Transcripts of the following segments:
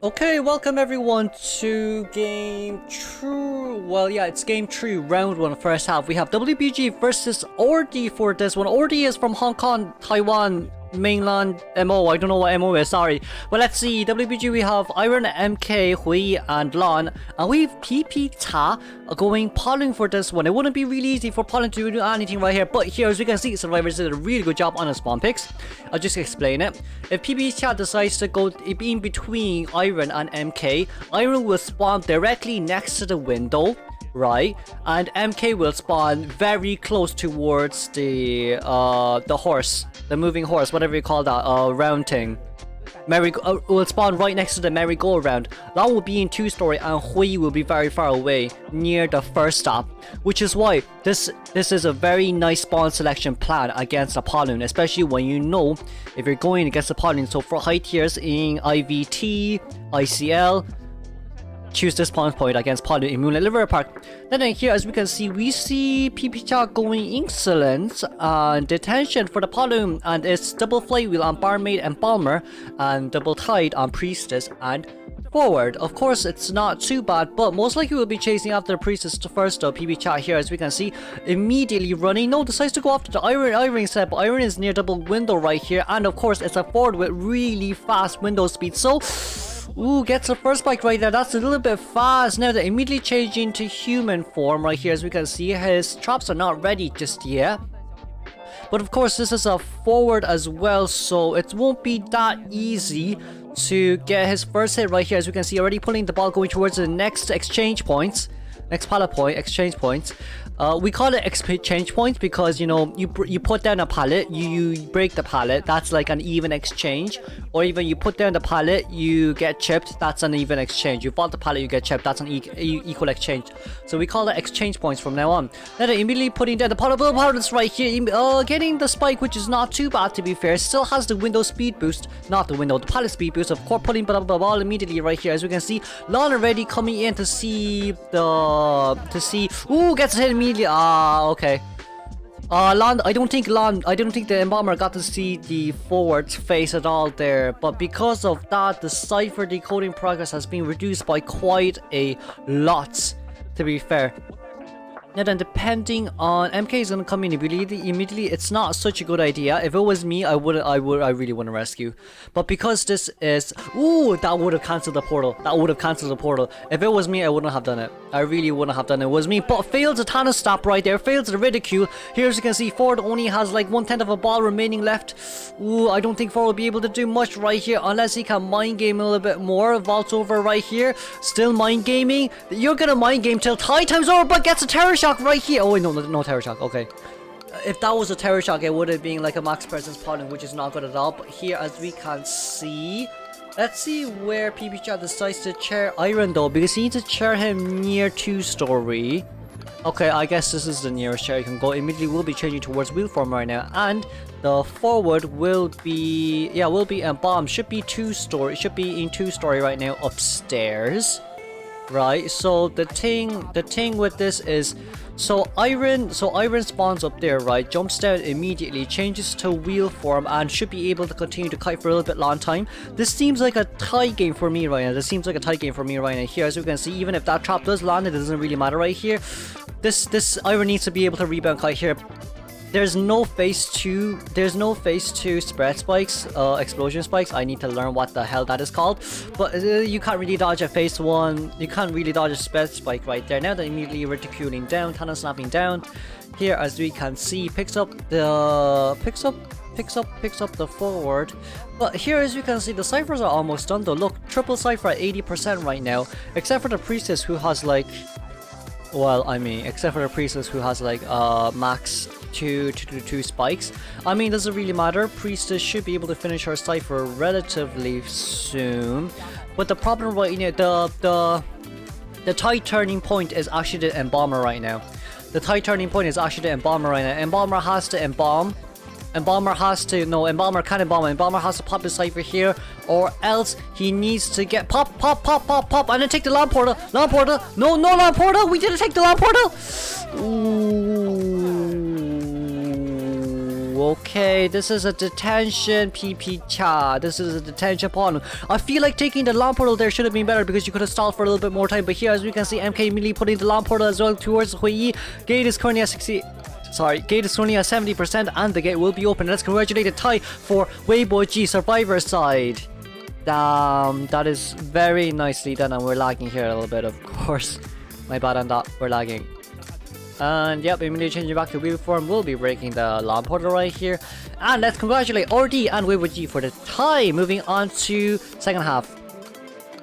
Okay, welcome everyone to game 2. Well, yeah, it's game 2, round 1, first half. We have WBG versus ORD for this one. ORD is from Hong Kong, Taiwan, mainland MO. I don't know what MO is, sorry. But let's see. WBG, we have Iron, MK, Hui, and Lan. And we have PP Ta going Polun for this one. It wouldn't be really easy for Polun to do anything right here. But here, as we can see, Survivors did a really good job on the spawn picks. I'll just explain it. If PP Ta decides to go in between Iron and MK, Iron will spawn directly next to the window, right? And MK will spawn very close towards the horse, the moving horse, whatever you call that, round thing. Will spawn right next to the merry-go-round. That will be in 2-story, and Hui will be very far away, near the first stop. Which is why this is a very nice spawn selection plan against a Polun, especially when you know if you're going against a Polun. So for high tiers in IVT, ICL, choose this spawn point against Polun in Moonlight Liver Park. Then here, as we can see, we see PP Chat going Insolence and Detention for the Polun, and it's double Flywheel on Barmaid and Balmer, and double Tide on Priestess and Forward. Of course, it's not too bad, but most likely we'll be chasing after the Priestess first though. PP Chat here, as we can see, immediately running. No, decides to go after the Iron instead, but Iron is near double window right here, and of course, it's a Forward with really fast window speed, so ooh, gets the first spike right there. That's a little bit fast. Now they're immediately changing to human form right here. As we can see, his traps are not ready just yet. But of course, this is a Forward as well, so it won't be that easy to get his first hit right here. As we can see, already pulling the ball going towards the next exchange points. Next pallet point, exchange points. We call it exchange points because, you know, you put down a pallet, you break the pallet, that's like an even exchange. Or even you put down the pallet, you get chipped, that's an even exchange. You bought the pallet, you get chipped, that's an equal exchange. So we call it exchange points from now on. Then they're immediately putting down the pallets right here, getting the spike, which is not too bad to be fair. Still has the window speed boost, not the window, the pallet speed boost. Of course, pulling the ball immediately right here. As we can see, Lon already coming in to see ooh, gets hit immediately. Okay. I don't think the Embalmer got to see the Forward's face at all there, but because of that, the cipher decoding progress has been reduced by quite a lot, to be fair. Now then, depending on MK is gonna come in immediately, it's not such a good idea. If it was me, I really want to rescue. But because this is, ooh, that would have cancelled the portal. If it was me, I wouldn't have done it. I really wouldn't have done it. It was me. But fails the Thanos stop right there. Fails the ridicule. Here, as you can see, Ford only has like 1/10 of a ball remaining left. Ooh, I don't think Ford will be able to do much right here unless he can mind game a little bit more. Vaults over right here. Still mind gaming. You're gonna mind game till tie time's over, but gets a terror shock right here. Oh wait, no terror shock. Okay. If that was a terror shock, it would have been like a max presence Polun, which is not good at all. But here, as we can see, let's see where PP Chat decides to chair Iron though, because he needs to chair him near 2-story. Okay, I guess this is the nearest chair you can go. Immediately we'll be changing towards wheel form right now, and the Forward will be embalmed. Should be 2-story. Should be in 2-story right now upstairs. Right, so the thing with this is, so Iron spawns up there, right, jumps down immediately, changes to wheel form, and should be able to continue to kite for a little bit long time. This seems like a tie game for me right now. Here, as you can see, even if that trap does land, it doesn't really matter right here. This Iron needs to be able to rebound kite here. There's no phase 2 spread spikes, explosion spikes. I need to learn what the hell that is called. But you can't really dodge a phase 1. You can't really dodge a spread spike right there. Now they're immediately reticuling down, Thanos snapping down. Here, as we can see, picks up the Forward. But here, as you can see, the ciphers are almost done though. Look, triple cipher at 80% right now, except for the Priestess who has like, max 2 spikes. I mean, doesn't really matter. Priestess should be able to finish her cipher relatively soon. But the problem right now, the tide turning point is actually the Embalmer right now. Embalmer has to embalm. Embalmer can't embalm. Embalmer has to pop his cipher here, or else he needs to get pop, and then take the lamp portal. No lamp portal. We didn't take the lamp portal. Ooh. Okay, this is a detention PP cha. This is a detention Polun. I feel like taking the lamp portal there should have been better because you could have stalled for a little bit more time. But here, as we can see, MK immediately putting the lamp portal as well towards Hui Yi. Gate is currently at 60. Sorry, gate is currently at 70% and the gate will be open. Let's congratulate the tie for WBG Survivor side. Damn, that is very nicely done, and we're lagging here a little bit, of course. My bad on that, we're lagging. And yep, immediately changing back to wheel form, we'll be breaking the lamp portal right here. And let's congratulate RD and WBG for the tie. Moving on to second half.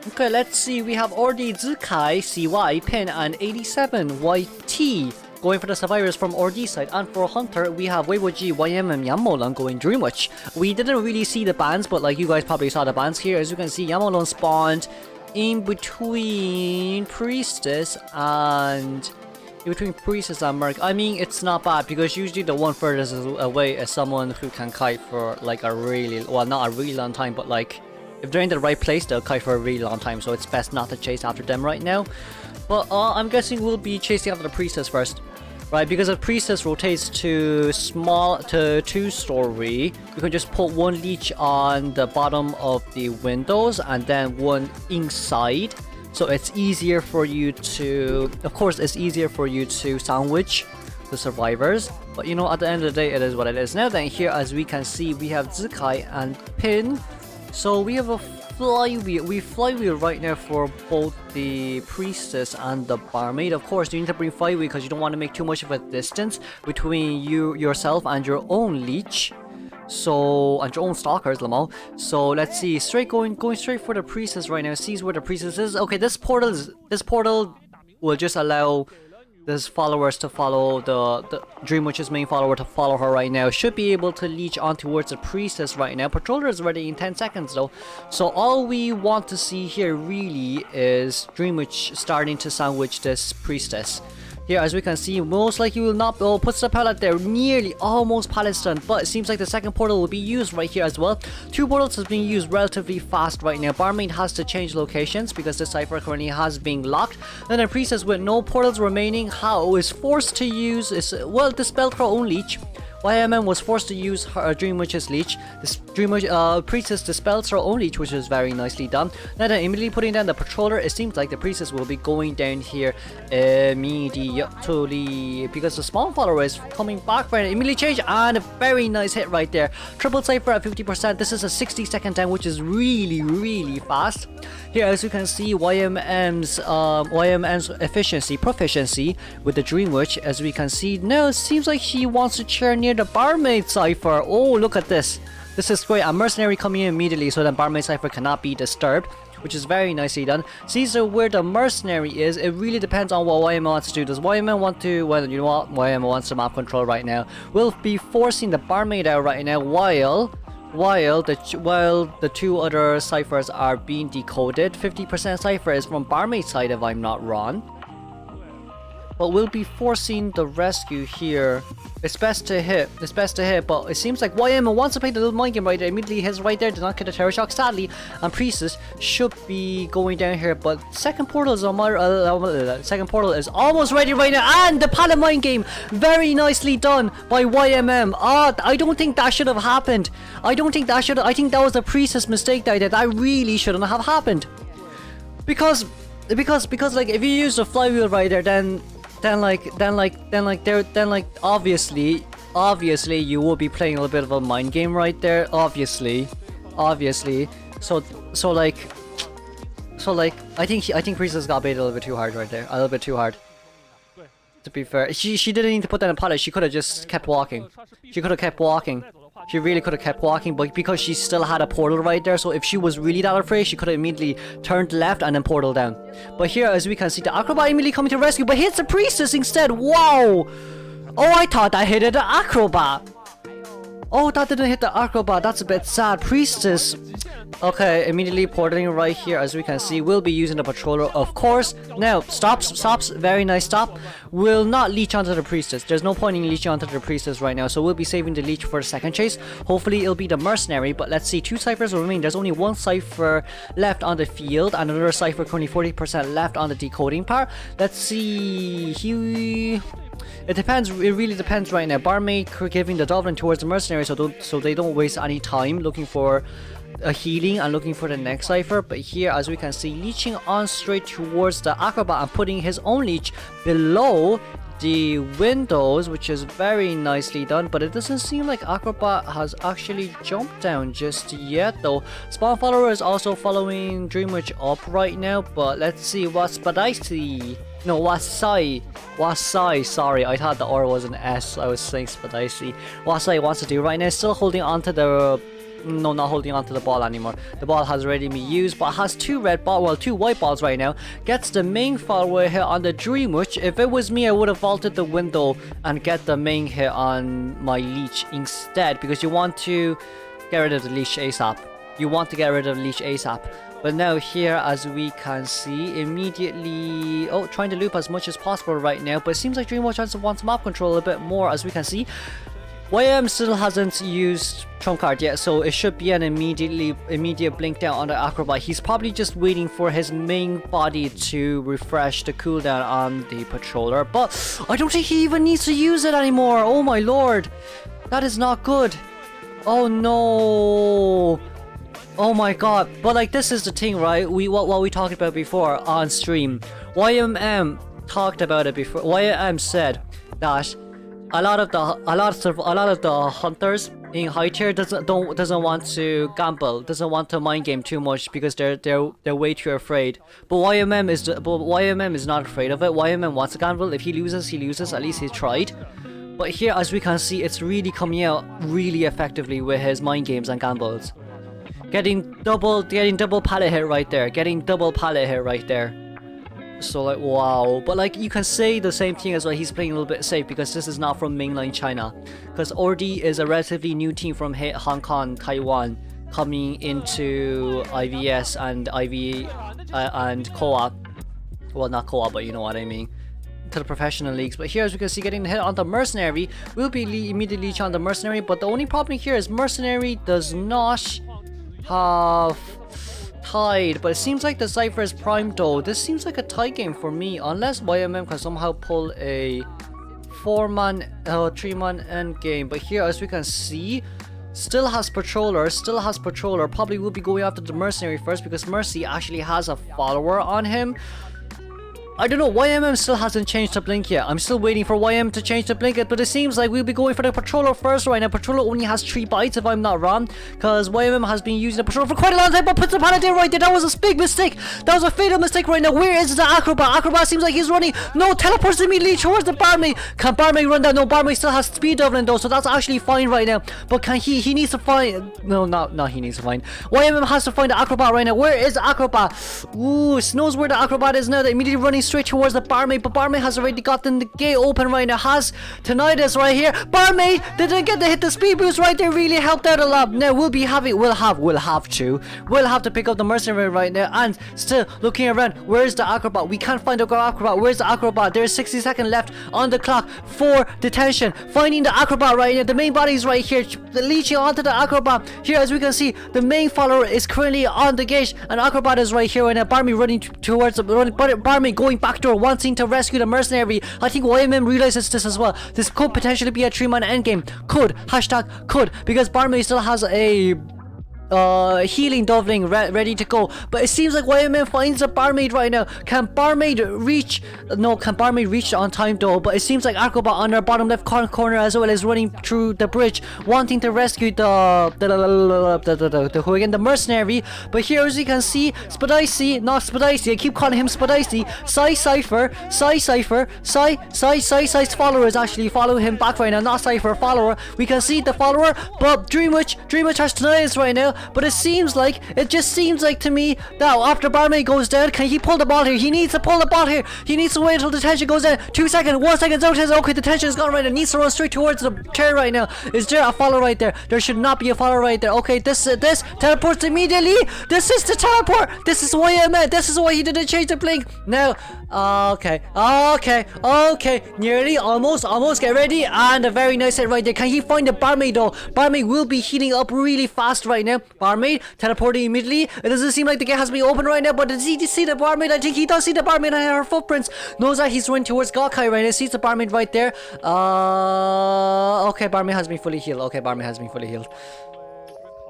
Okay, let's see, we have RD Zikai, CY, Pin, and 87 YT going for the survivors from RD side. And for Hunter, we have WBG, YMM, Yamolon going Dreamwitch. We didn't really see the bans, but like you guys probably saw the bans here. As you can see, Yamolon spawned in between Priestess and Merc. I mean, it's not bad because usually the one furthest away is someone who can kite for like a really, well, not a really long time, but like if they're in the right place, they'll kite for a really long time. So it's best not to chase after them right now. But I'm guessing we'll be chasing after the Priestess first, right? Because the Priestess rotates to small to 2-story. You can just put one leech on the bottom of the windows and then one inside. So it's easier for you to, of course, it's easier for you to sandwich the survivors. But you know, at the end of the day, it is what it is. Now then, here as we can see, we have Zikai and Pin. So we have a flywheel. We flywheel right now for both the Priestess and the Barmaid. Of course, you need to bring flywheel because you don't want to make too much of a distance between yourself and your own leech. So, and your own stalkers, Lamo. So let's see, going straight for the Priestess right now. Sees where the Priestess is. Okay, this portal will just allow this followers to follow the Dreamwitch's main follower to follow her right now. Should be able to leech on towards the Priestess right now. Patroller is ready in 10 seconds though. So all we want to see here really is Dreamwitch starting to sandwich this Priestess. Here, as we can see, most likely will not. Oh, puts the pallet there, nearly almost pallet's done. But it seems like the second portal will be used right here as well. 2 portals is being used relatively fast right now. Barmaid has to change locations because the cipher currently has been locked. Then the Priestess with no portals remaining, how is forced to use is dispel her own leech. YMM was forced to use her Dreamwitch's leech. This Priestess dispels her own leech, which is very nicely done. Now then, immediately putting down the Patroller, it seems like the Priestess will be going down here immediately because the spawn follower is coming back for an immediately change, and a very nice hit right there. Triple cipher at 50%. This is a 60-second time, which is really fast. Here, as you can see, YMM's proficiency with the Dreamwitch, as we can see now, it seems like she wants to chair near the Barmaid cipher. Oh, look at this. This is great. A mercenary coming in immediately so that Barmaid cipher cannot be disturbed, which is very nicely done. Sees where the mercenary is. It really depends on what YMM wants to do. Does YMM want to, well, you know what, YMM wants some map control right now. We'll be forcing the Barmaid out right now while the 2 other ciphers are being decoded. 50% cipher is from Barmaid's side if I'm not wrong. But we'll be forcing the rescue here. It's best to hit, but it seems like YM wants to play the little mind game right there. Immediately hits right there, did not get a terror shock, sadly. And Priestess should be going down here, but second portal is almost ready right now. And the pallet mind game, very nicely done by YMM. I don't think that should have happened. I think that was a Priestess mistake that I did. That really shouldn't have happened. Because like if you use the flywheel right there, then obviously you will be playing a little bit of a mind game right there, obviously. So like I think Priestess got baited a little bit too hard right there, a little bit too hard. To be fair, she didn't need to put that in a pallet. She could have just kept walking. She really could have kept walking, but because she still had a portal right there, so if she was really that afraid, she could have immediately turned left and then portal down. But here, as we can see, the Acrobat immediately coming to rescue, but hits the Priestess instead. Wow! Oh, I thought that hit the Acrobat. Oh, that didn't hit the Acrobat. That's a bit sad. Priestess. Okay, immediately portaling right here, as we can see. We'll be using the Patroller, of course. Now, stops. Very nice stop. Will not leech onto the Priestess. There's no point in leeching onto the Priestess right now, so we'll be saving the leech for the second chase. Hopefully, it'll be the mercenary, but let's see. 2 ciphers will remain. There's only 1 cipher left on the field, and another cipher currently 40% left on the decoding part. Let's see. It depends. It really depends right now. Barmaid giving the Dolphin towards the mercenary, so they don't waste any time looking for a healing and looking for the next cipher. But here, as we can see, leeching on straight towards the acrobat and putting his own leech below the windows, which is very nicely done. But it doesn't seem like acrobat has actually jumped down just yet, though. Spawn follower is also following Dreamwitch up right now. But let's see what Spadaisi. No, Wasai, sorry, I thought the R was an S, I was saying Spadaisi. Wasai wants to do right now, still holding on to the... No, not holding on to the ball anymore. The ball has already been used, but has two white balls right now. Gets the main follower hit on the Dreamwitch. If it was me, I would have vaulted the window and get the main hit on my leech instead, because you want to get rid of the leech ASAP. But now here, as we can see, immediately... Oh, trying to loop as much as possible right now. But it seems like Dreamwatch wants map control a bit more, as we can see. YM still hasn't used trump card yet, so it should be an immediate blink down on the acrobat. He's probably just waiting for his main body to refresh the cooldown on the patroller. But I don't think he even needs to use it anymore. Oh my lord. That is not good. Oh no. Oh my god. But like, this is the thing, right? What we talked about before on stream. YMM talked about it before. YMM said that a lot of the hunters in high tier doesn't want to gamble, doesn't want to mind game too much because they're way too afraid. But YMM is not afraid of it. YMM wants to gamble. If he loses, he loses. At least he tried. But here, as we can see, it's really coming out really effectively with his mind games and gambles. Getting double pallet hit right there. So like, wow. But like, you can say the same thing as well. He's playing a little bit safe because this is not from mainland China. Because Ordi is a relatively new team from Hong Kong, Taiwan, coming into IVS and and co-op. Well, not co-op, but you know what I mean. To the professional leagues. But here, as we can see, getting hit on the mercenary, will be immediately leech on the mercenary. But the only problem here is mercenary does not have tied, but it seems like the cipher is primed though. This seems like a tie game for me, unless YMM can somehow pull a 3-man end game. But here, as we can see, still has patroller, probably will be going after the mercenary first because Mercy actually has a follower on him. I don't know, YMM still hasn't changed the blink yet. I'm still waiting for YM to change the blink, but it seems like we'll be going for the patroller first right now. Patroller only has 3 bites if I'm not wrong, because YMM has been using the patroller for quite a long time, but puts the paladin right there. That was a big mistake. That was a fatal mistake right now. Where is the acrobat? Acrobat seems like he's running. No, teleports immediately towards the barmaid. Can barmaid run down? No, barmaid still has speed doubling though, so that's actually fine right now. But can he needs to find... No, not he needs to find. YMM has to find the acrobat right now. Where is the acrobat? Ooh, knows where the acrobat is now. They're immediately running straight towards the barmaid, but barmaid has already gotten the gate open right now. Has tinnitus right here. Barmaid didn't get to hit the speed boost right there. Really helped out a lot. Now we'll have to pick up the mercenary right now. And still looking around, where's the acrobat? We can't find the acrobat. Where's the acrobat? There's 60 seconds left on the clock for detention. Finding the acrobat right now. The main body is right here, leeching onto the acrobat. Here, as we can see, the main follower is currently on the gate, and acrobat is right here right now. Barmaid running towards the barmaid going backdoor, wanting to rescue the mercenary. I think YMM realizes this as well. This could potentially be a 3-man endgame. Could, hashtag could, because barmaid still has a healing doubling ready to go, but it seems like YMM finds a barmaid right now. Can barmaid reach? No, can barmaid reach on time though? But it seems like acrobat on our bottom left corner as well is running through the bridge, wanting to rescue the mercenary. But here, as you can see, not Spadaisi, I keep calling him Spadaisi. Cypher's follower is actually following him back right now, not Cypher follower. We can see the follower, but Dreamwitch has tinnitus right now. But it just seems like to me that after barmaid goes down, can he pull the ball here? He needs to pull the ball here. He needs to wait until the tension goes down. 2 seconds, 1 second, out. Okay, the tension is gone right now. Needs to run straight towards the chair right now. Is there a follower right there? There should not be a follower right there. Okay, this teleports immediately. This is the teleport. This is YMM. This is why he didn't change the blink. Now, okay. Nearly, almost. Get ready, and a very nice hit right there. Can he find the barmaid though? Barmaid will be heating up really fast right now. Barmaid teleporting immediately. It doesn't seem like the gate has been opened right now, but does he see the barmaid? I think he does see the barmaid and her footprints. Knows that he's running towards Gawkai right now. Sees the barmaid right there. Okay, barmaid has been fully healed. Okay, barmaid has been fully healed.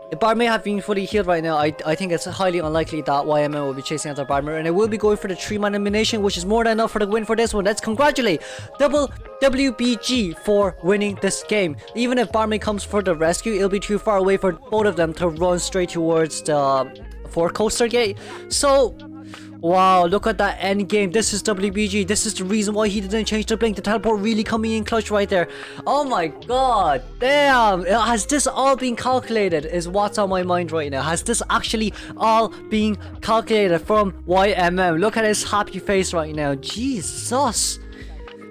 If Barmaid have been fully healed right now, I think it's highly unlikely that YMM will be chasing after Barmaid, and it will be going for the 3-man elimination, which is more than enough for the win for this one. Let's congratulate double WBG for winning this game. Even if Barmaid comes for the rescue, it'll be too far away for both of them to run straight towards the 4-coaster gate. So, wow, look at that end game. This is WBG. This is the reason why he didn't change the blink. The teleport really coming in clutch right there. Oh my god. Damn. Has this all been calculated is what's on my mind right now. Has this actually all been calculated from YMM? Look at his happy face right now. Jesus.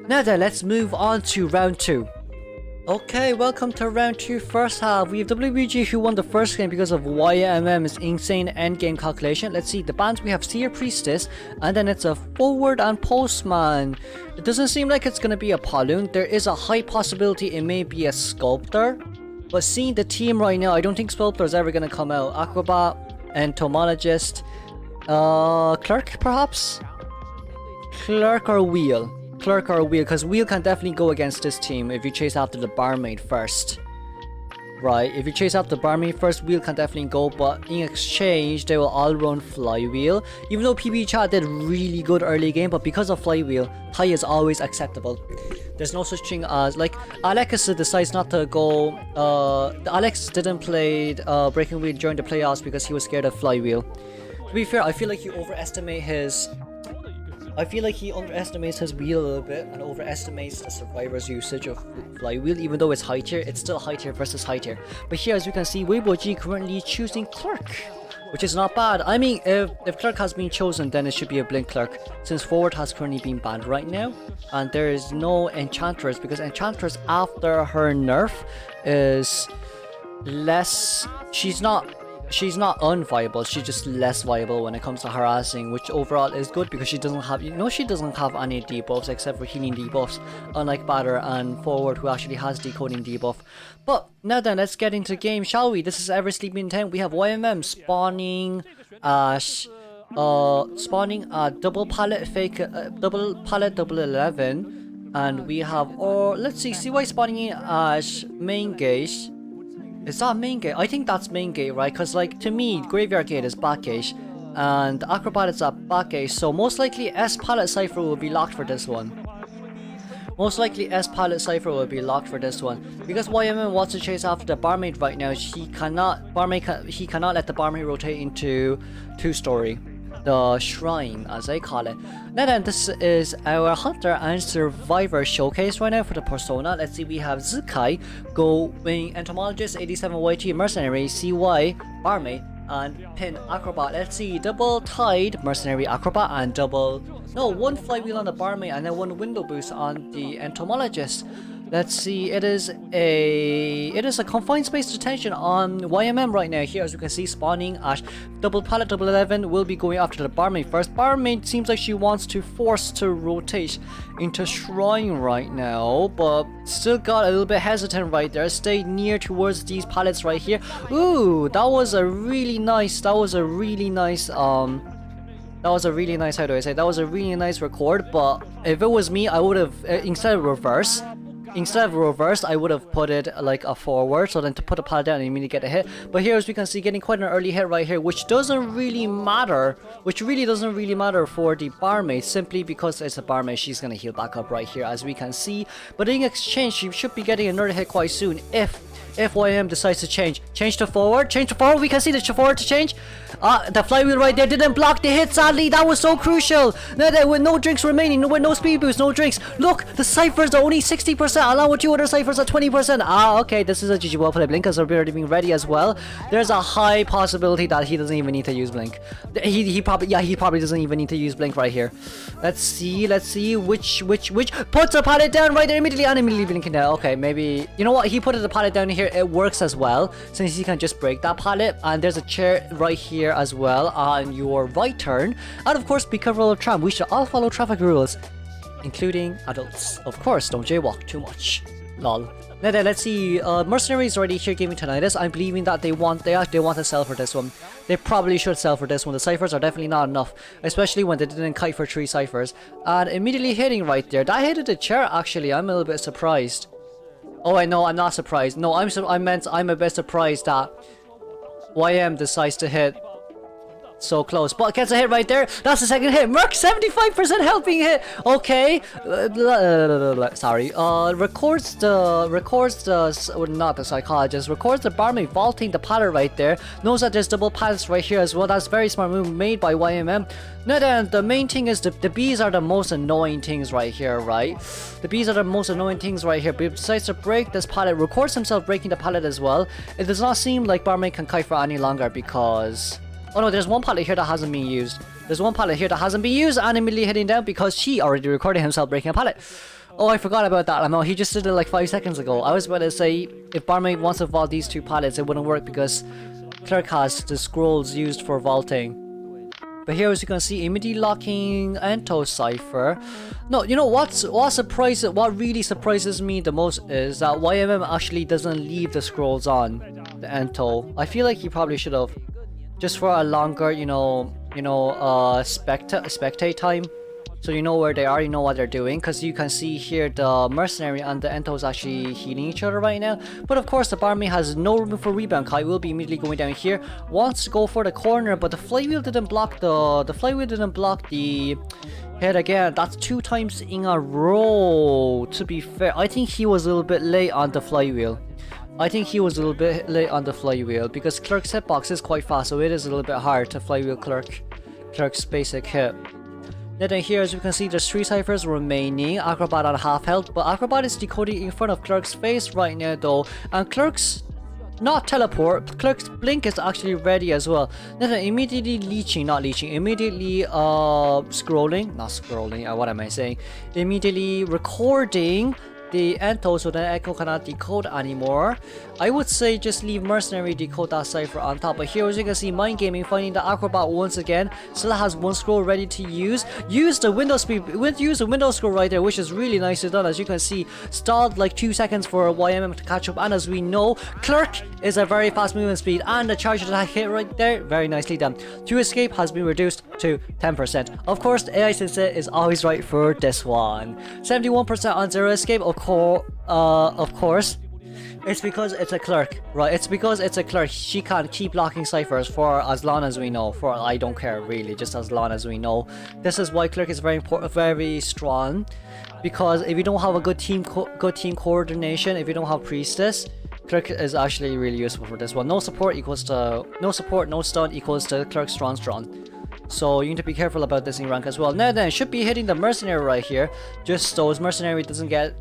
Now then, let's move on to round 2. Okay, welcome to round 2 first half. We have WBG who won the first game because of YMM's insane endgame calculation. Let's see, the bans we have Seer Priestess, and then it's a Forward and Postman. It doesn't seem like it's gonna be a Polun. There is a high possibility it may be a Sculptor. But seeing the team right now, I don't think Sculptor is ever gonna come out. Acrobat, Entomologist, Clerk perhaps? Clerk or Wheel? Clerk or Wheel, because Wheel can definitely go against this team if you chase after the barmaid first. Right, if you chase after the barmaid first, Wheel can definitely go, but in exchange, they will all run Flywheel. Even though PB Chat did really good early game, but because of Flywheel, tie is always acceptable. There's no such thing as, like, Alex decides not to go, Alex didn't play Breaking Wheel during the playoffs because he was scared of Flywheel. To be fair, I feel like he underestimates his wheel a little bit and overestimates the survivor's usage of Flywheel. Even though it's high tier, it's still high tier versus high tier. But here, as you can see, WBG currently choosing Clerk, which is not bad. I mean, if Clerk has been chosen, then it should be a Blink Clerk, since Forward has currently been banned right now, and there is no Enchantress, because Enchantress after her nerf is less. She's not unviable, she's just less viable when it comes to harassing, which overall is good because she doesn't have, she doesn't have any debuffs except for healing debuffs, unlike Batter and Forward who actually has decoding debuff. But now then, let's get into the game, shall we? This is Ever Sleeping 10. We have YMM spawning double pallet fake, double pallet double 11, and we have, let's see, CY spawning Ash main gate. Is that main gate? I think that's main gate, right? Because, like, to me, Graveyard Gate is back gate, and Acrobat is at back gate, so most likely S Pallet Cypher will be locked for this one. Most likely S Pallet Cypher will be locked for this one. Because YMM wants to chase after the barmaid right now, he cannot let the barmaid rotate into 2-story. The shrine, as I call it. Now then, this is our Hunter and Survivor showcase right now for the persona. Let's see, we have Zikai going Entomologist, 87YT, Mercenary, CY, Barmaid, and Pin Acrobat. Let's see, double tied Mercenary Acrobat and one Flywheel on the Barmaid and then one window boost on the Entomologist. Let's see, it is a confined space detention on YMM right now. Here, as you can see, spawning Ash. Double pallet, double 11 will be going after the barmaid first. Barmaid seems like she wants to force to rotate into Shrine right now, but still got a little bit hesitant right there. Stay near towards these pallets right here. Ooh, that was a really nice, how do I say, that was a really nice record, but if it was me, I would have, instead of reverse, I would have put it like a forward, so then to put a pallet down and immediately get a hit. But here, as we can see, getting quite an early hit right here, which doesn't really matter, for the barmaid, simply because it's a barmaid, she's gonna heal back up right here, as we can see. But in exchange, she should be getting another hit quite soon if YM decides to change to forward. We can see the forward to change. The flywheel right there didn't block the hit, sadly. That was so crucial. Now that with no drinks remaining, with no speed boost, no drinks. Look, the ciphers are only 60%, along with 2 other ciphers at 20%. Okay, this is a GG well played. Blinkers are already being ready as well. There's a high possibility that he doesn't even need to use Blink. He probably doesn't even need to use Blink right here. Let's see which puts a pallet down right there immediately and immediately blinking down. Okay, maybe, you know what, he put the pallet down here. It works as well, since he can just break that pallet. And there's a chair right here as well on your right turn. And of course, be careful of tram. We should all follow traffic rules, including adults. Of course, don't jaywalk too much. Lol. Now then, let's see. Mercenary is already here giving tinnitus. I'm believing that they want to sell for this one. They probably should sell for this one. The ciphers are definitely not enough, especially when they didn't kite for 3 ciphers. And immediately hitting right there. That hit the chair. Actually, I'm a little bit surprised. Oh, I know. I'm not surprised. No, I'm a bit surprised that YM decides to hit so close, but gets a hit right there. That's the second hit. Merc 75% health being hit. Okay, sorry. Records the not the psychologist. Records the barmaid vaulting the pallet right there. Knows that there's double pallets right here as well. That's very smart move made by YMM. Now then, the main thing is the bees are the most annoying things right here, right? The bees are the most annoying things right here. But decides to break this pallet. Records himself breaking the pallet as well. It does not seem like barmaid can kite for any longer because. Oh no, there's one pallet here that hasn't been used. There's one pallet here that hasn't been used and immediately hitting down because she already recorded himself breaking a pallet. Oh, I forgot about that. I know, he just did it like 5 seconds ago. I was about to say, if barmaid wants to vault these 2 pallets, it wouldn't work because Clerk has the scrolls used for vaulting. But here, as you can see, immediately locking Ento Cipher. No, you know what really surprises me the most is that YMM actually doesn't leave the scrolls on the Ento. I feel like he probably should have. Just for a longer, spectate time. So you know where they are, you know what they're doing. Because you can see here the mercenary and the Ento is actually healing each other right now. But of course the barmaid has no room for rebound. Kai will be immediately going down here. Wants to go for the corner, but the flywheel didn't block the hit again. That's 2 times in a row. To be fair, I think he was a little bit late on the flywheel. Because Clerk's hitbox is quite fast, so it is a little bit hard to flywheel Clerk's basic hit. Then here, as you can see, there's 3 ciphers remaining. Acrobat on half health, but Acrobat is decoding in front of Clerk's face right now though, and Clerk's not teleport. Clerk's blink is actually ready as well. Then immediately scrolling. What am I saying? Immediately recording the Ento so that Echo cannot decode anymore. I would say just leave Mercenary decode that cipher on top. But here, as you can see, Mind Gaming finding the Acrobat once again. Still has 1 scroll ready to use. Use the window scroll right there, which is really nicely done. As you can see, stalled like 2 seconds for YMM to catch up. And as we know, Clerk is a very fast movement speed, and the charge attack hit right there, very nicely done. To escape has been reduced to 10%. Of course, the AI sensei is always right for this one. 71% on 0 escape. Of course. It's because it's a Clerk, right? It's because it's a Clerk. She can't keep locking ciphers for as long as we know. I don't care really, just as long as we know. This is why Clerk is very strong. Because if you don't have a good team coordination, if you don't have Priestess, Clerk is actually really useful for this one. No support, no stun equals to Clerk strong. So you need to be careful about this in rank as well. Now then, should be hitting the Mercenary right here, just so his Mercenary doesn't get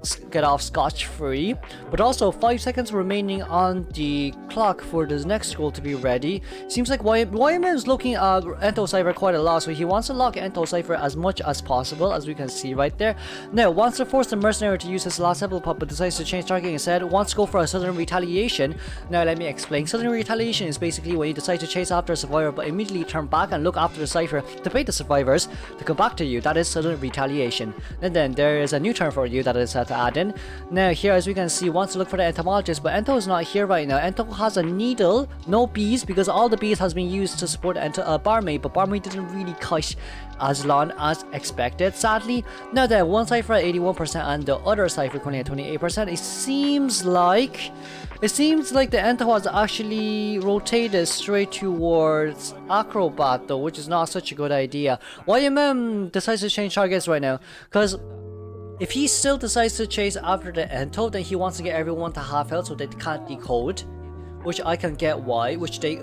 off scotch-free. But also 5 seconds remaining on the clock for this next scroll to be ready. Seems like YMM is looking at Ento Cipher quite a lot, so he wants to lock Ento Cipher as much as possible, as we can see right there. Now, wants to force the Mercenary to use his last level pop, but decides to change targeting instead. Wants to go for a Sudden Retaliation. Now let me explain. Sudden Retaliation is basically when you decide to chase after a survivor, but immediately turn back and look after the cipher to bait the survivors to come back to you. That is Sudden Retaliation. And then there is a new term for you that is to add in. Now here, as we can see, wants to look for the entomologist, but Ento is not here right now. Ento has a needle, no bees, because all the bees has been used to support barmaid, but barmaid didn't really kite as long as expected, sadly. Now that one cipher at 81% and the other cipher currently at 28%, it seems like the Ento has actually rotated straight towards Acrobat though, which is not such a good idea. YMM decides to change targets right now, because if he still decides to chase after the Ento, then he wants to get everyone to half health so they can't decode. Which I can get why,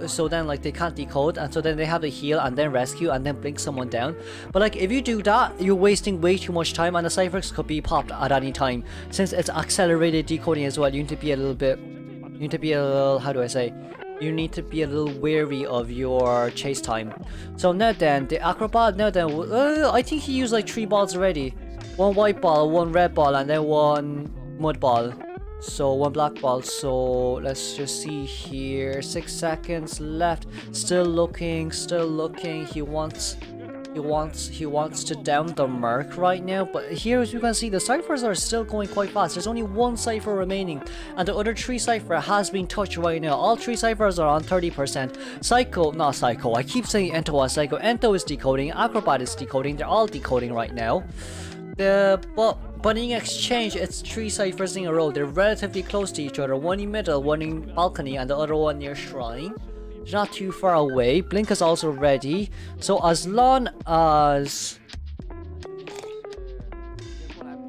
so then like they can't decode, and so then they have to heal and then rescue and then blink someone down. But like if you do that, you're wasting way too much time, and the ciphers could be popped at any time. Since it's accelerated decoding as well, you need to be a little, how do I say? You need to be a little wary of your chase time. So now then, the Acrobat, I think he used like 3 balls already. 1 white ball, 1 red ball, and then 1 mud ball. So 1 black ball. So let's just see here. 6 seconds left. Still looking. He wants He wants to down the Merc right now, but here as you can see the ciphers are still going quite fast. There's only one cipher remaining and the other 3 cipher has been touched right now. All 3 ciphers are on 30%. Not Psycho, I keep saying Ento as Psycho. Ento is decoding, Acrobat is decoding, they're all decoding right now. But in exchange, it's 3 ciphers in a row. They're relatively close to each other. One in middle, one in balcony, and the other one near shrine. They're not too far away. Blink is also ready. So as long as...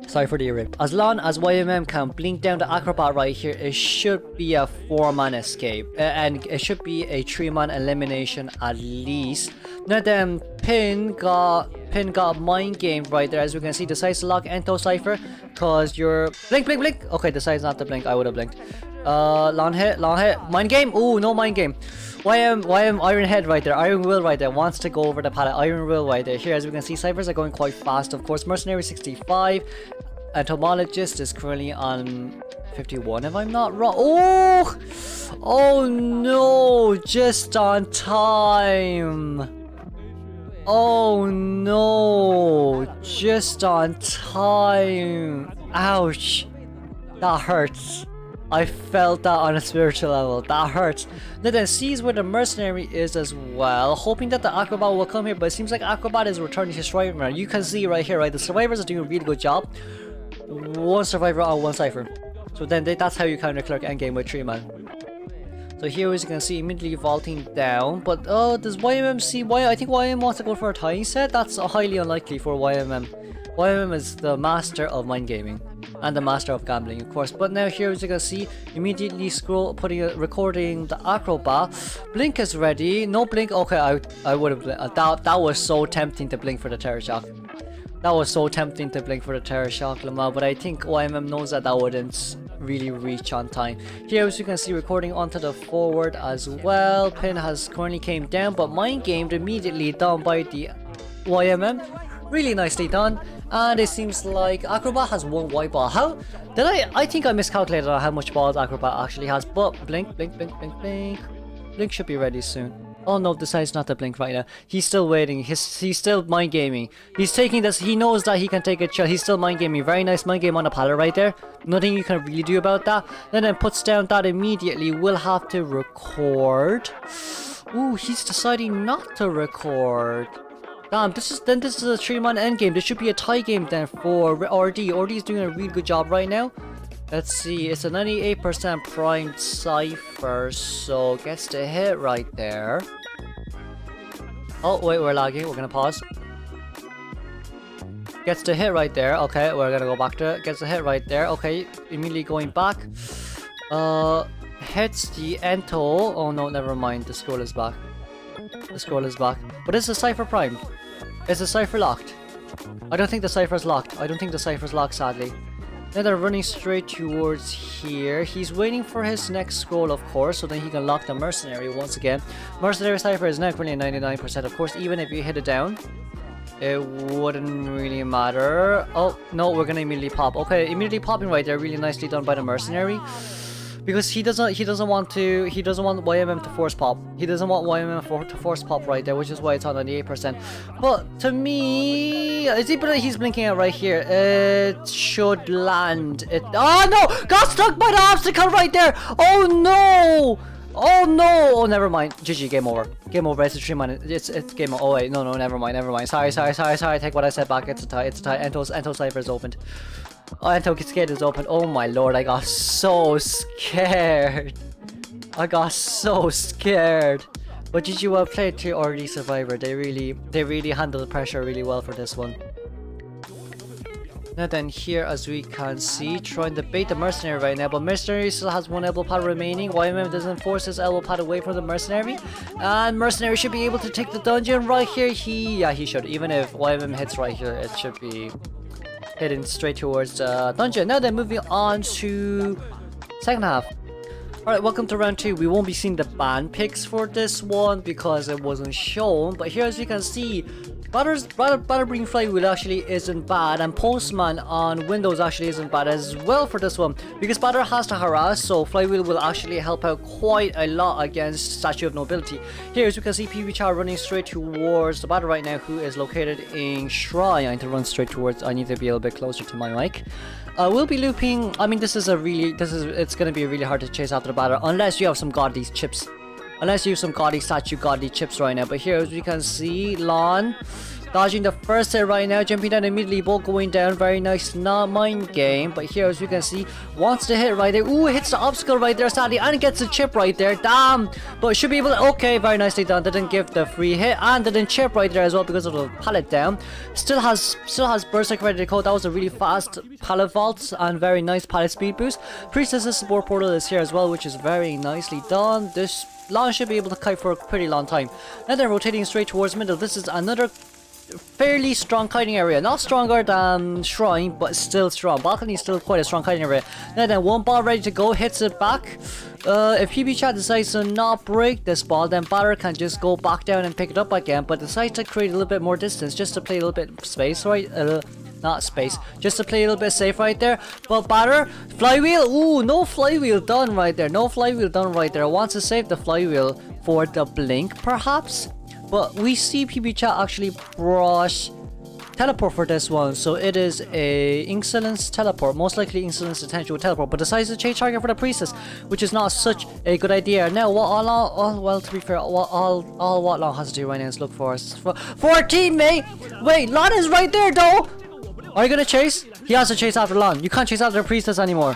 Sorry for the rip. As long as YMM can blink down the Acrobat right here, it should be a 4-man escape. And it should be a 3-man elimination at least. Now then, Pin got mind game right there. As we can see, decides to lock Ento Cypher because you're blink. Okay, decides not to blink. I would have blinked. Long hit. Mind game. Ooh, no mind game. YM Iron Head right there. Iron Will right there wants to go over the pallet. Iron Will right there. Here, as we can see, ciphers are going quite fast. Of course, Mercenary 65. Entomologist is currently on 51 if I'm not wrong. Oh no, just on time. Oh no, just on time. Ouch, that hurts. I felt that on a spiritual level. That hurts. Now then, sees where the mercenary is as well, hoping that the Acrobat will come here, but it seems like Acrobat is returning to survivor. You can see right here, right, the survivors are doing a really good job. 1 survivor on 1 cipher. So then that's how you counter Clerk endgame with 3-man. So here as you can see, immediately vaulting down. But does YMM see why? I think YMM wants to go for a tying set. That's highly unlikely for YMM. YMM is the master of mind gaming and the master of gambling, of course. But now here as you can see, immediately recording the Acrobat. Blink is ready. No blink. Okay, I would have that was so tempting to blink for the Terror Shock. That was so tempting to blink for the Terror Shock, Lamar, but I think YMM knows that wouldn't really reach on time. Here as you can see, recording onto the forward as well. Pin has currently came down, but mind gamed immediately done by the YMM. Really nicely done. And it seems like Acrobat has 1 white ball. How did I think I miscalculated on how much balls Acrobat actually has, but blink. Blink should be ready soon. Oh no, decides not to blink right now. He's still waiting. He's still mind gaming. He's taking this. He knows that he can take a chill. He's still mind gaming. Very nice mind game on the pallet right there. Nothing you can really do about that. And then puts down that immediately. Will have to record. Ooh, he's deciding not to record. Damn, this is a 3-man endgame. This should be a tie game then for RD. RD is doing a really good job right now. Let's see, it's a 98% primed cipher, so gets the hit right there. Oh wait, we're lagging, we're gonna pause. Gets the hit right there, okay, we're gonna go back to it. Gets the hit right there, okay, immediately going back. Hits the Ento. Oh no, never mind, the scroll is back. The scroll is back. But it's a cipher primed. Is the cipher locked? I don't think the cipher's locked. I don't think the cipher's locked, sadly. Now they're running straight towards here. He's waiting for his next scroll, of course, so then he can lock the mercenary once again. Mercenary cipher is now currently 99%. Of course, even if you hit it down, it wouldn't really matter. Oh no, we're gonna immediately pop. Okay, immediately popping right there. Really nicely done by the mercenary. Because he doesn't want YMM to force pop. He doesn't want YMM to force pop right there, which is why it's on 98%. But to me, he's blinking out right here. It should land. Oh no! Got stuck by the obstacle right there! Oh no! Oh no! Oh, never mind. GG, game over. Game over. It's a 3-man. It's game over. Oh wait, no, never mind. Sorry. Take what I said back. It's a tie. Ento cipher is opened. Oh, Ento Cascade is open. Oh my lord, I got so scared. But GG, well played to RD Survivor. They really handled the pressure really well for this one. Now then, here as we can see, trying to bait the mercenary right now, but mercenary still has 1 elbow pad remaining. YMM doesn't force his elbow pad away from the mercenary, and mercenary should be able to take the dungeon right here. He should. Even if YMM hits right here, it should be heading straight towards the dungeon. Now then, moving on to second half. Alright, welcome to round 2. We won't be seeing the ban picks for this one because it wasn't shown, but here as you can see, Batter Bring Flywheel actually isn't bad, and Postman on Windows actually isn't bad as well for this one, because Batter has to harass, so Flywheel will actually help out quite a lot against Statue of Nobility. Here, as you can see, PB Char running straight towards the Batter right now, who is located in Shrine. I need to run straight towards. I need to be a little bit closer to my mic. We'll be looping. I mean, it's gonna be really hard to chase after the Batter unless you have some godly chips. Unless you have some godly statue, godly chips right now. But here, as we can see, Lon dodging the first hit right now, jumping down immediately, both going down. Very nice, not mind game. But here, as you can see, wants to hit right there. Ooh, hits the obstacle right there, sadly, and gets a chip right there. Damn! But should be able to. Okay, very nicely done. Didn't give the free hit, and didn't chip right there as well because of the pallet down. Still has Berserk ready to go. That was a really fast pallet vault and very nice pallet speed boost. Priestess's support portal is here as well, which is very nicely done. This Lon should be able to kite for a pretty long time. And then rotating straight towards middle. This is another fairly strong kiting area. Not stronger than Shrine, but still strong. Balcony is still quite a strong kiting area. And then one ball ready to go, hits it back. If PB Chat decides to not break this ball, then Batter can just go back down and pick it up again, but decides to create a little bit more distance just to play a little bit of space, right? Not space, just to play a little bit safe right there. But Batter, flywheel, ooh, no flywheel done right there. No flywheel done right there. Wants to save the flywheel for the blink, perhaps. But we see PB Chat actually brush teleport for this one, so it is a Insolence teleport. Most likely Insolence attention with teleport, but decides to change target for the priestess, which is not such a good idea. Now, well, to be fair, what Lon has to do right now is look for us for a teammate. Wait, Lon is right there though. Are you gonna chase? He has to chase after Lon. You can't chase after the priestess anymore.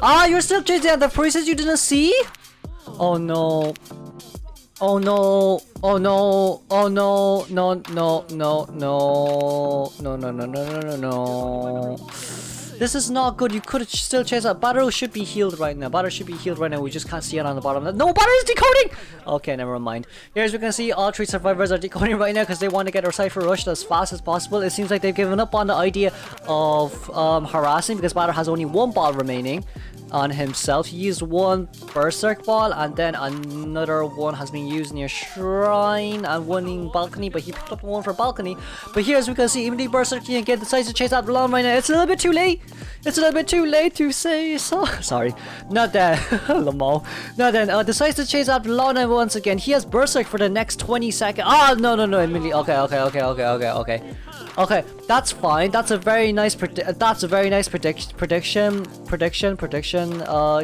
Ah, you're still chasing after the priestess. You didn't see? Oh no. Oh no, oh no, oh no, no, no, no, no, no, no, no, no, no, no. This is not good. You could still chase out. Batter should be healed right now. Batter should be healed right now. We just can't see it on the bottom. No, Batter is decoding! Okay, never mind. Here, as we can see, all 3 survivors are decoding right now because they want to get their cipher rushed as fast as possible. It seems like they've given up on the idea of harassing because Batter has only 1 ball remaining on himself. He used 1 Berserk ball, and then another one has been used near Shrine and 1 in Balcony, but he picked up 1 for Balcony. But here, as we can see, even the Berserk King again decides to chase after Lon right now. It's a little bit too late. It's a little bit too late to say so. Sorry, not that. Lamo. Not then. Decides to chase after Lon once again. He has Berserk for the next 20 seconds. Ah, no, no, no. Immediately. Okay. Okay, that's fine. That's a very nice prediction,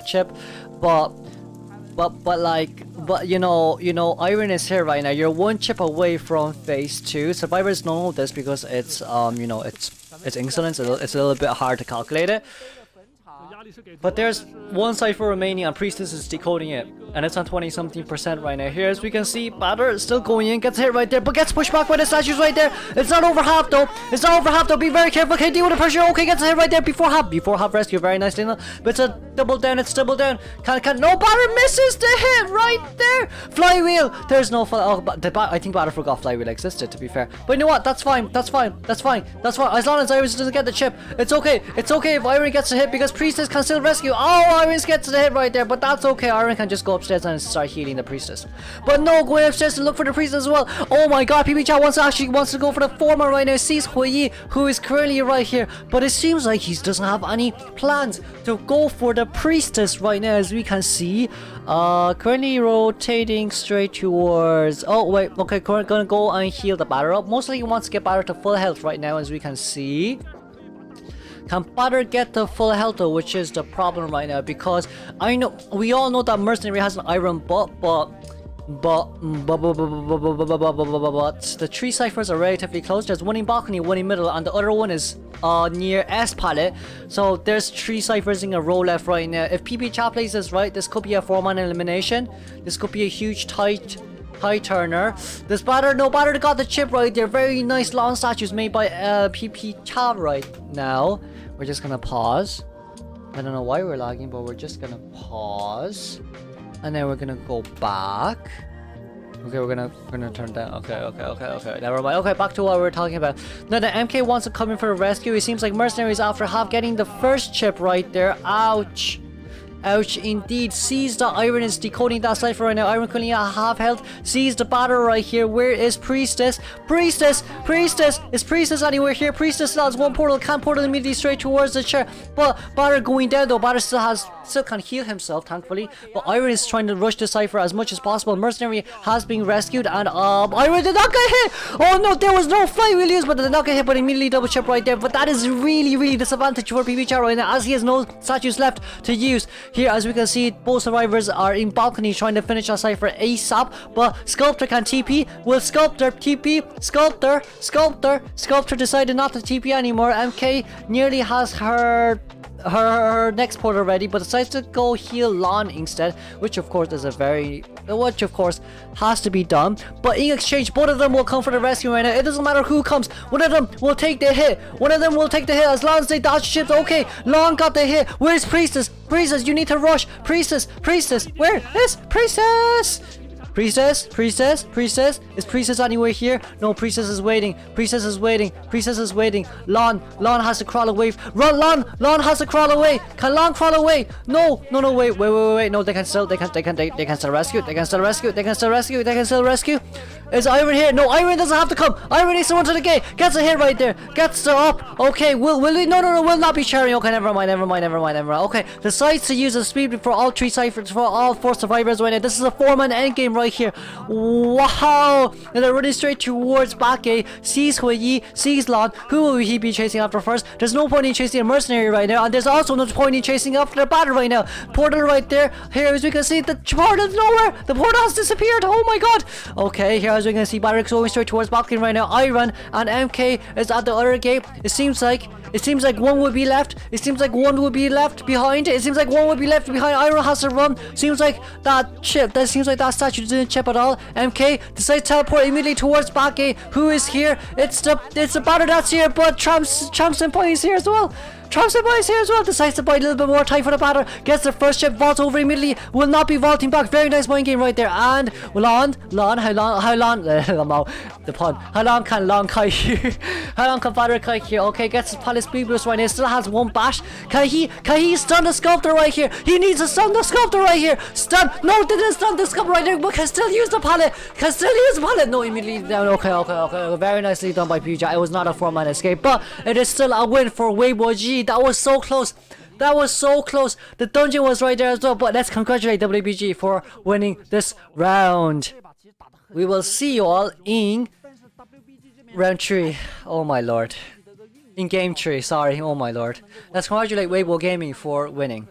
Chip. But you know, Iron is here right now. You're 1 chip away from phase 2. Survivors know this because it's you know, it's Insolence. It's a little bit hard to calculate it. But there's 1 cipher remaining and Priestess is decoding it, and it's on 20-something% right now. Here, as we can see, Batter is still going in, gets hit right there, but gets pushed back by the statues right there. It's not over half though. It's not over half though. Be very careful. Okay, deal with the pressure. Okay, gets hit right there before half rescue. Very nicely done. But it's a double down. It's double down. No, Batter misses the hit right there. Flywheel. There's no I think Batter forgot Flywheel existed, to be fair. But you know what? That's fine. As long as Iris doesn't get the chip, it's okay. It's okay if Iron gets a hit because Priestess can still rescue. Oh, Iron gets the hit right there, but that's okay. Iron can just go upstairs and start healing the priestess. But no, going upstairs to look for the priestess as well. Oh my god, PB Chat wants to go for the former right now. Sees Hui Yi, who is currently right here, but it seems like he doesn't have any plans to go for the priestess right now, as we can see. Currently rotating straight towards. Oh wait, okay, gonna go and heal the Batter up. Mostly he wants to get Batter to full health right now, as we can see. Can Batter get the full health though, which is the problem right now, because we all know that Mercenary has an iron butt, but the 3 ciphers are relatively close. There's 1 in Balcony, 1 in middle, and the other one is near S pallet. So there's 3 ciphers in a row left right now. If PB Chat plays this right, this could be a 4-man elimination. This could be a huge tight turner. This Batter got the chip right there. Very nice long statues made by PP Chat right now. We're just gonna pause. I don't know why we're lagging, but we're just gonna pause, and then we're gonna go back. Okay, we're gonna turn down. Okay. Never mind. Okay, back to what we were talking about. Now the MK wants to come in for a rescue. It seems like Mercenary is after getting the first chip right there. Ouch. Ouch indeed. Sees the Iron is decoding that cipher right now. Iron currently at half health. Sees the batter right here. Where is Priestess? Priestess! Priestess! Is Priestess anywhere here? Priestess still has one portal. Can't portal immediately straight towards the chair. But batter going down though. Batter still can heal himself, thankfully. But Iron is trying to rush the cipher as much as possible. Mercenary has been rescued and Iron did not get hit! Oh no, there was no fly wheel used, but did not get hit, but immediately double chip right there. But that is really disadvantage for PB Chat right now, as he has no statues left to use. Here, as we can see, both survivors are in balcony trying to finish a cipher ASAP, but Sculptor can TP. Will Sculptor TP? Sculptor decided not to TP anymore. MK nearly has her next portal ready, but decides to go heal Lon instead, which of course has to be done. But in exchange, both of them will come for the rescue right now. It doesn't matter who comes, one of them will take the hit. As long as they dodge ships. Okay, Lon got the hit. Where's Priestess? You need to rush. Priestess, where is Priestess? Priestess? Is Priestess anywhere here? No, Priestess is waiting. Lon has to crawl away. Run, Lon has to crawl away. Can Lon crawl away? No, wait. No, they can still rescue. Is Iron here? No, Iron doesn't have to come. Iron needs to run to the gate. Gets a hit right there. Gets the up. Okay, will we? No, will not be sharing. Okay, never mind. Okay, decides to use a speed for all 3 ciphers, for all 4 survivors right now. This is a 4-man endgame right here. Wow! And they're running straight towards back A. Sees Hui Yi, sees Lon. Who will he be chasing after first? There's no point in chasing a mercenary right now, and there's also no point in chasing after the batter right now. Portal right there. Here, as we can see, the portal's nowhere. The portal has disappeared. Oh my god. Okay, here as we can see, Barrick's going straight towards balcony right now. Iron and MK is at the other gate. It seems like one would be left. Behind. Iron has to run. Seems like that statue didn't chip at all. MK decides to teleport immediately towards back A. Who is here? It's the batter that's here, but Tramp Senpai is here as well. Decides to buy a little bit more time for the batter. Gets the first chip, vaults over immediately. Will not be vaulting back. Very nice mind game right there. And Lon, how long the pun. How long can Lon kite here? How long can batter kite here? Okay, gets his palace speed boost right now. Still has 1 bash. Can he stun the Sculptor right here? He needs to stun the Sculptor right here. Stun. No, didn't stun the Sculptor right there, but can still use the pallet. No, immediately down. Okay. Very nicely done by PJ. It was not a 4-man escape, but it is still a win for WBG. That was so close. The dungeon was right there as well, but let's congratulate WBG for winning this round. We will see you all in round 3. Oh my lord. In game 3, sorry. Oh my lord. Let's congratulate Weibo Gaming for winning.